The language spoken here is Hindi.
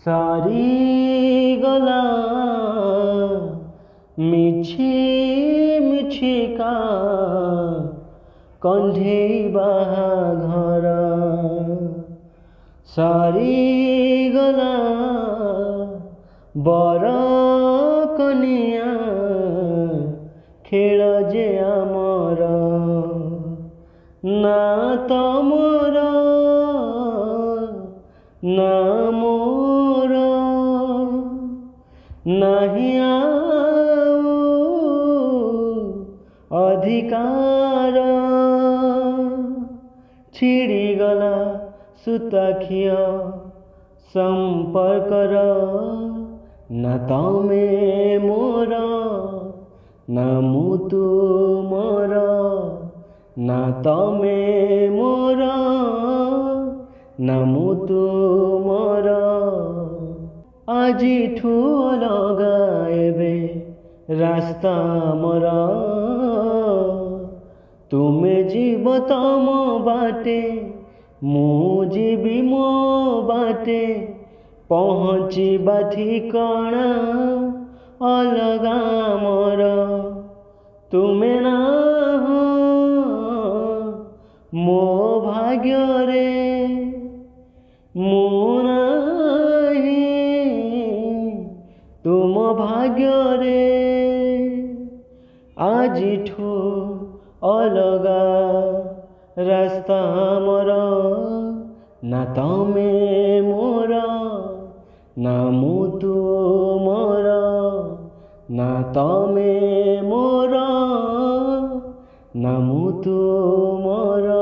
सारी गला मिछि मिछिका कण्ढेई बाहाघर सारी गला बर कनिया खेल जे आमर ना तमर ना मोर नाही आउ अधिकार छिड़ीगला सुताखिय संपर्कर ना तमे मोर ना मु तुमर ना तमे मोर ना मु तुमर आजिठु अलगा एबे रास्ता मोर तुमे जीव तम बाटे मु जीवी मो बाटे पहुँचीबा ठिकाना अलगा मोर तुमे ना मो भाग्य रे मु नाही तुम भाग्य रे आजिठु अलगा रास्ता मोर ना तमे मोर ना मु तुमर ना तमे मोर ना मु तुमर।